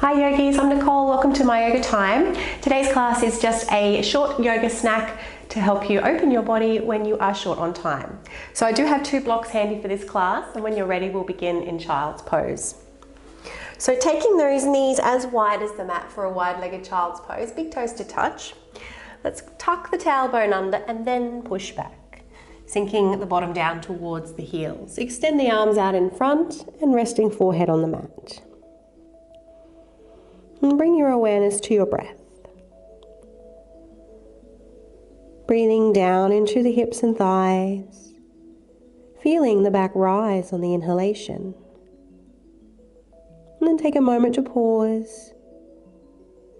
Hi yogis, I'm Nicole. Welcome to my yoga time. Today's class is just a short yoga snack to help you open your body when you are short on time. So I do have 2 blocks handy for this class, and when you're ready we'll begin in child's pose. So taking those knees as wide as the mat for a wide-legged child's pose, big toes to touch. Let's tuck the tailbone under and then push back, sinking the bottom down towards the heels. Extend the arms out in front and resting forehead on the mat. And bring your awareness to your breath. Breathing down into the hips and thighs, feeling the back rise on the inhalation. And then take a moment to pause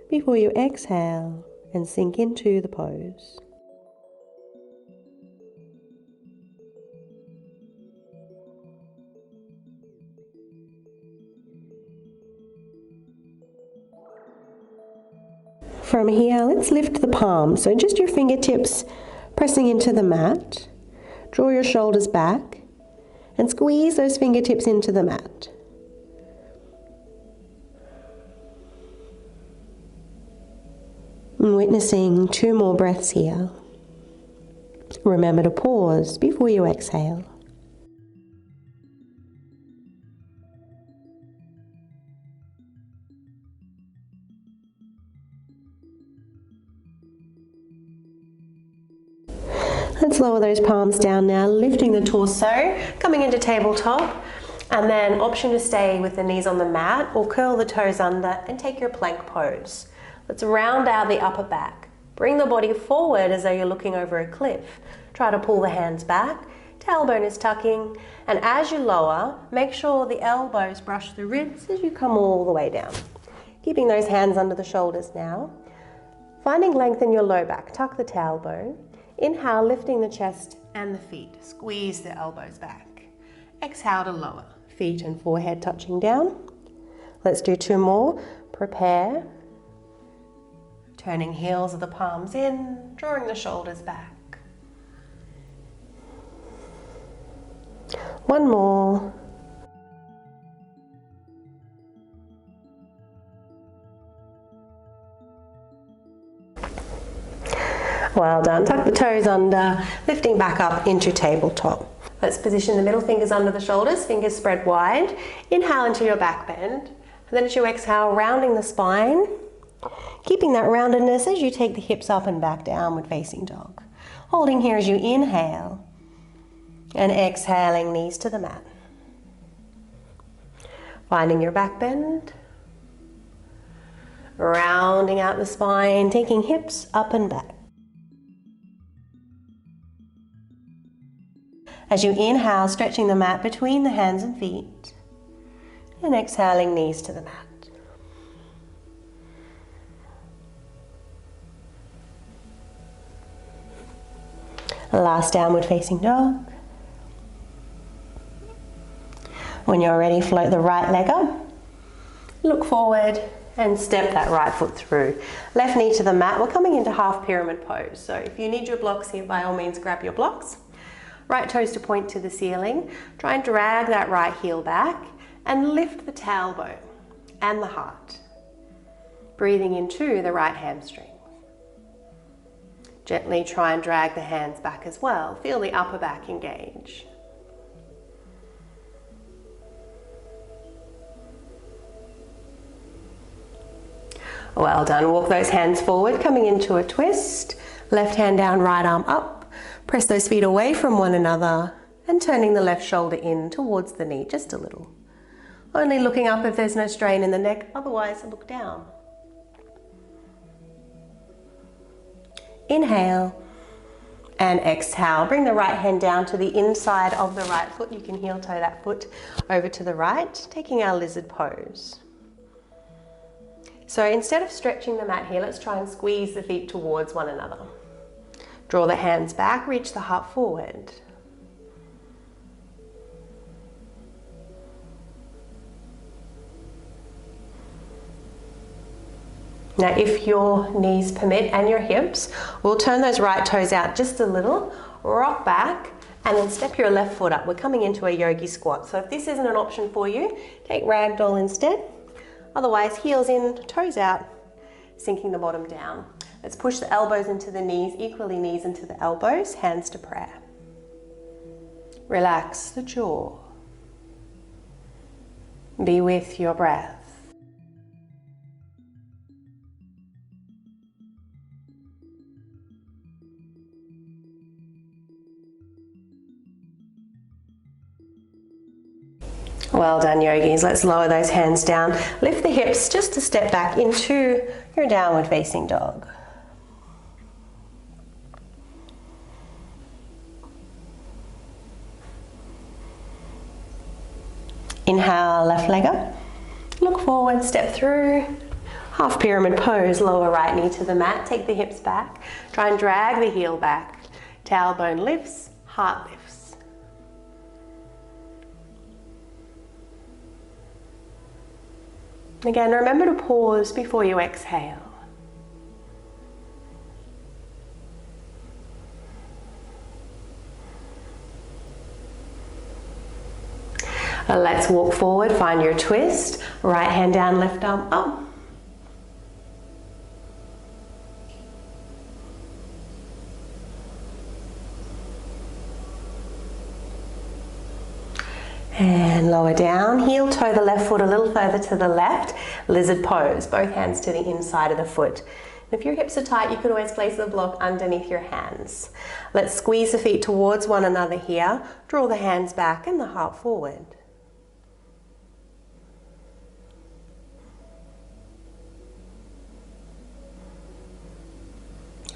before you exhale and sink into the pose. From here, let's lift the palms, so just your fingertips pressing into the mat. Draw your shoulders back and squeeze those fingertips into the mat. And witnessing 2 more breaths here. Remember to pause before you exhale. Let's lower those palms down now, lifting the torso, coming into tabletop, and then option to stay with the knees on the mat or curl the toes under and take your plank pose. Let's round out the upper back. Bring the body forward as though you're looking over a cliff. Try to pull the hands back, tailbone is tucking, and as you lower, make sure the elbows brush the ribs as you come all the way down. Keeping those hands under the shoulders now. Finding length in your low back, tuck the tailbone. Inhale, lifting the chest and the feet. Squeeze the elbows back. Exhale to lower. Feet and forehead touching down. Let's do 2 more. Prepare. Turning heels of the palms in, drawing the shoulders back. 1 more. Well done. Tuck the toes under, lifting back up into tabletop. Let's position the middle fingers under the shoulders, fingers spread wide. Inhale into your back bend. And then as you exhale, rounding the spine. Keeping that roundedness as you take the hips up and back, downward facing dog. Holding here as you inhale. And exhaling, knees to the mat. Finding your back bend. Rounding out the spine, taking hips up and back. As you inhale, stretching the mat between the hands and feet, and exhaling, knees to the mat. Last downward facing dog. When you're ready, float the right leg up, look forward and step that right foot through. Left knee to the mat. We're coming into half pyramid pose, so if you need your blocks here, by all means grab your blocks. Right toes to point to the ceiling. Try and drag that right heel back and lift the tailbone and the heart. Breathing into the right hamstring. Gently try and drag the hands back as well. Feel the upper back engage. Well done. Walk those hands forward, coming into a twist. Left hand down, right arm up. Press those feet away from one another and turning the left shoulder in towards the knee, just a little. Only looking up if there's no strain in the neck, otherwise look down. Inhale and exhale. Bring the right hand down to the inside of the right foot. You can heel toe that foot over to the right, taking our lizard pose. So instead of stretching the mat here, let's try and squeeze the feet towards one another. Draw the hands back, reach the heart forward. Now if your knees permit and your hips, we'll turn those right toes out just a little, rock back, and then step your left foot up. We're coming into a yogi squat. So if this isn't an option for you, take ragdoll instead. Otherwise, heels in, toes out, sinking the bottom down. Let's push the elbows into the knees, equally knees into the elbows, hands to prayer. Relax the jaw. Be with your breath. Well done, yogis. Let's lower those hands down. Lift the hips just a step back into your downward facing dog. Inhale, left leg up. Look forward, step through. Half pyramid pose, lower right knee to the mat. Take the hips back. Try and drag the heel back. Tailbone lifts, heart lifts. Again, remember to pause before you exhale. Let's walk forward, find your twist. Right hand down, left arm up. And lower down, heel toe the left foot a little further to the left, lizard pose, both hands to the inside of the foot. If your hips are tight, you could always place the block underneath your hands. Let's squeeze the feet towards one another here, draw the hands back and the heart forward.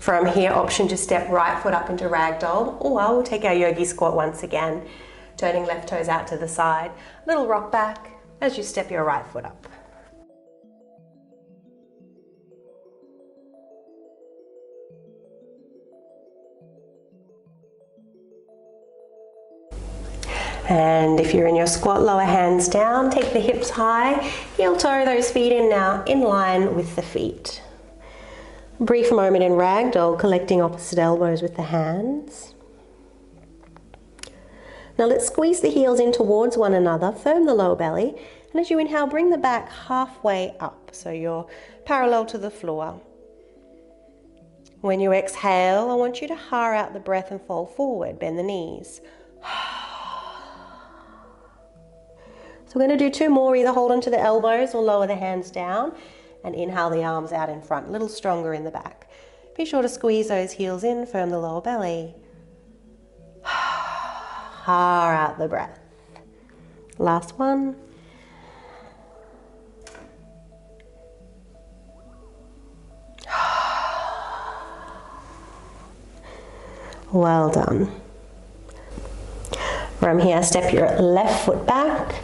From here, option to step right foot up into ragdoll, or we'll take our yogi squat once again. Turning left toes out to the side. Little rock back as you step your right foot up. And if you're in your squat, lower hands down, take the hips high, heel toe those feet in now, in line with the feet. Brief moment in ragdoll, collecting opposite elbows with the hands. Now let's squeeze the heels in towards one another, firm the lower belly, and as you inhale, bring the back halfway up, so you're parallel to the floor. When you exhale, I want you to har out the breath and fall forward, bend the knees. So we're going to do two more, either hold onto the elbows or lower the hands down, and inhale the arms out in front, a little stronger in the back. Be sure to squeeze those heels in, firm the lower belly. Har out the breath. Last one. Well done. From here, step your left foot back.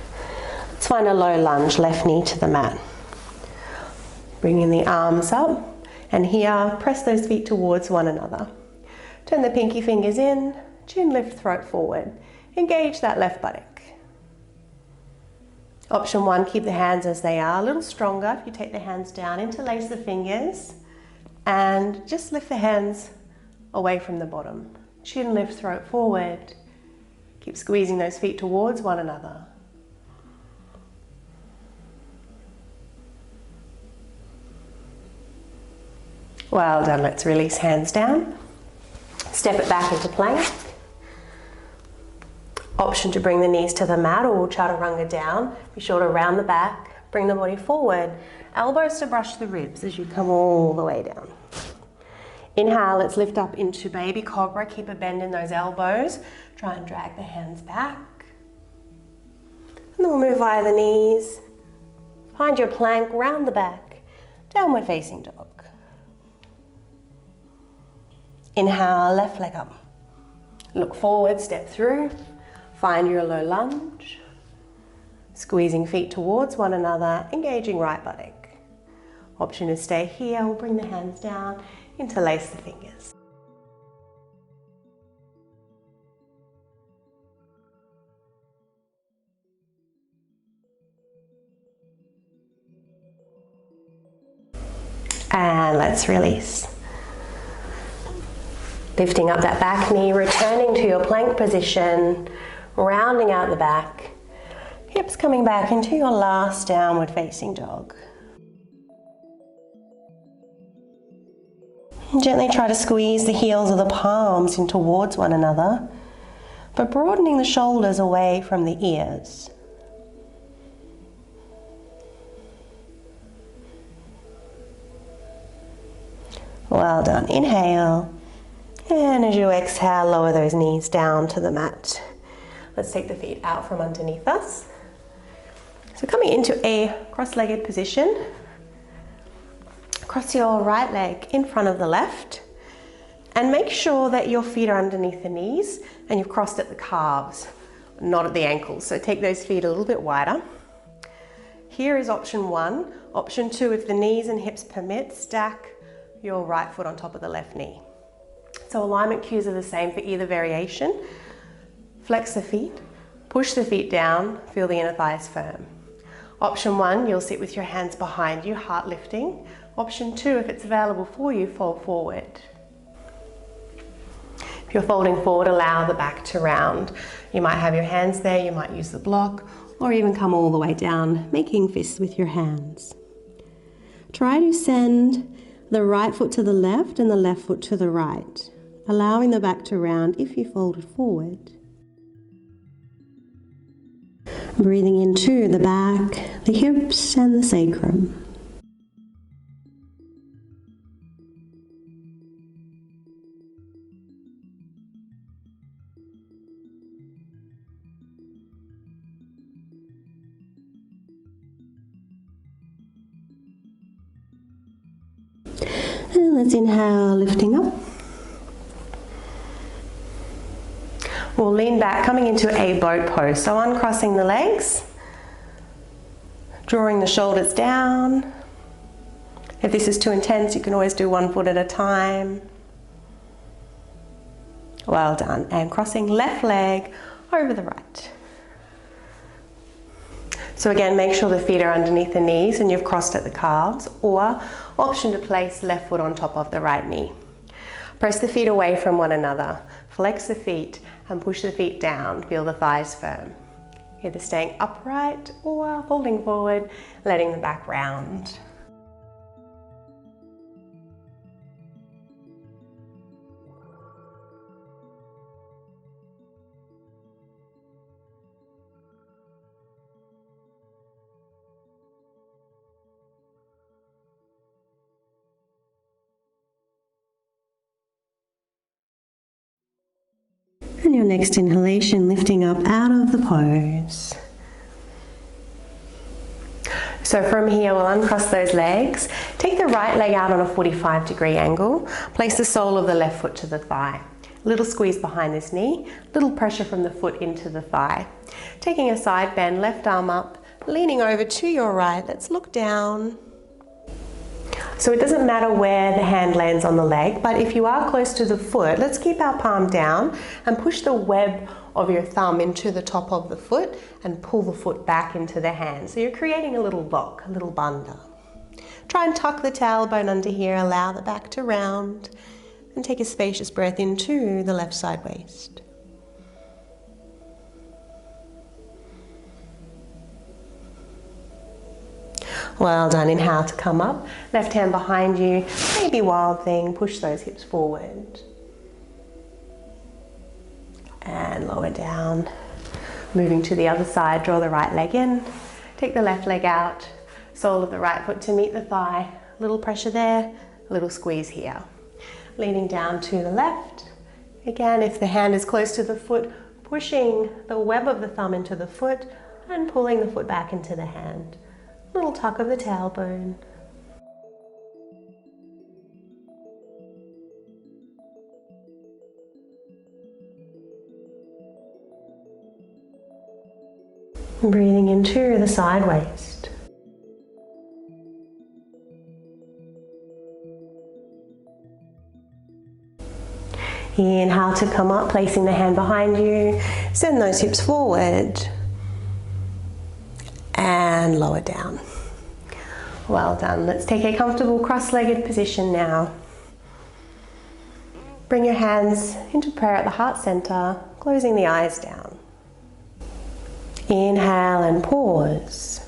Let's find a low lunge, left knee to the mat. Bringing the arms up, and here, press those feet towards one another. Turn the pinky fingers in, chin lift, throat forward. Engage that left buttock. Option one, keep the hands as they are, a little stronger. If you take the hands down, interlace the fingers, and just lift the hands away from the bottom. Chin lift, throat forward. Keep squeezing those feet towards one another. Well done, let's release hands down. Step it back into plank. Option to bring the knees to the mat or chaturanga down. Be sure to round the back, bring the body forward. Elbows to brush the ribs as you come all the way down. Inhale, let's lift up into baby cobra. Keep a bend in those elbows. Try and drag the hands back. And then we'll move via the knees. Find your plank, round the back. Downward facing dog. Inhale, left leg up. Look forward, step through. Find your low lunge. Squeezing feet towards one another, engaging right buttock. Option to stay here, we'll bring the hands down, interlace the fingers. And let's release. Lifting up that back knee, returning to your plank position, rounding out the back. Hips coming back into your last downward facing dog. Gently try to squeeze the heels of the palms in towards one another, but broadening the shoulders away from the ears. Well done. Inhale. And as you exhale, lower those knees down to the mat. Let's take the feet out from underneath us. So coming into a cross-legged position, cross your right leg in front of the left and make sure that your feet are underneath the knees and you've crossed at the calves, not at the ankles. So take those feet a little bit wider. Here is option one. Option two, if the knees and hips permit, stack your right foot on top of the left knee. So alignment cues are the same for either variation. Flex the feet, push the feet down, feel the inner thighs firm. Option one, you'll sit with your hands behind you, heart lifting. Option two, if it's available for you, fold forward. If you're folding forward, allow the back to round. You might have your hands there, you might use the block, or even come all the way down, making fists with your hands. Try to send the right foot to the left and the left foot to the right, allowing the back to round if you folded forward. Breathing into the back, the hips and the sacrum. And let's inhale, lifting up. We'll lean back, coming into a boat pose. So uncrossing the legs, drawing the shoulders down. If this is too intense, you can always do one foot at a time. Well done. And crossing left leg over the right. So again, make sure the feet are underneath the knees and you've crossed at the calves, or option to place left foot on top of the right knee. Press the feet away from one another. Flex the feet and push the feet down. Feel the thighs firm. Either staying upright or folding forward, letting the back round. And your next inhalation, lifting up out of the pose. So from here, we'll uncross those legs. Take the right leg out on a 45-degree angle. Place the sole of the left foot to the thigh. A little squeeze behind this knee, little pressure from the foot into the thigh. Taking a side bend, left arm up, leaning over to your right. Let's look down. So it doesn't matter where the hand lands on the leg, but if you are close to the foot, let's keep our palm down and push the web of your thumb into the top of the foot and pull the foot back into the hand. So you're creating a little lock, a little bunda. Try and tuck the tailbone under here, allow the back to round, and take a spacious breath into the left side waist. Well done. Inhale to come up. Left hand behind you. Maybe wild thing. Push those hips forward. And lower down. Moving to the other side. Draw the right leg in. Take the left leg out. Sole of the right foot to meet the thigh. A little pressure there. A little squeeze here. Leaning down to the left. Again, if the hand is close to the foot, pushing the web of the thumb into the foot and pulling the foot back into the hand. Little tuck of the tailbone. Breathing into the side waist. Inhale to come up, placing the hand behind you. Send those hips forward. And lower down. Well done. Let's take a comfortable cross-legged position now. Bring your hands into prayer at the heart center, closing the eyes down. Inhale and pause.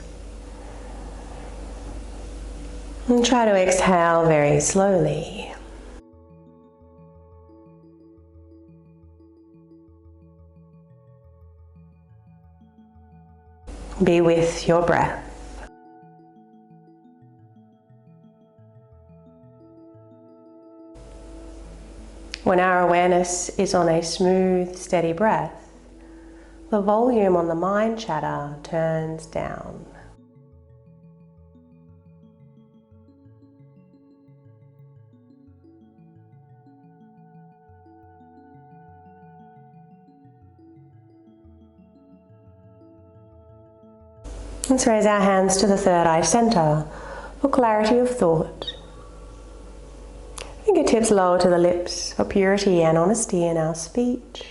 And try to exhale very slowly. Be with your breath. When our awareness is on a smooth, steady breath, the volume on the mind chatter turns down. Let's raise our hands to the third eye center for clarity of thought. Fingertips lower to the lips for purity and honesty in our speech.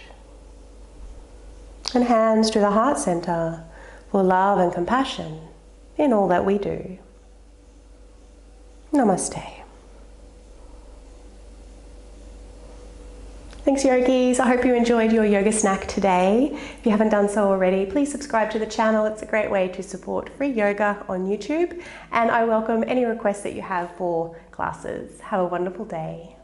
And hands to the heart center for love and compassion in all that we do. Namaste. Thanks, yogis. I hope you enjoyed your yoga snack today. If you haven't done so already, please subscribe to the channel. It's a great way to support free yoga on YouTube. And I welcome any requests that you have for classes. Have a wonderful day.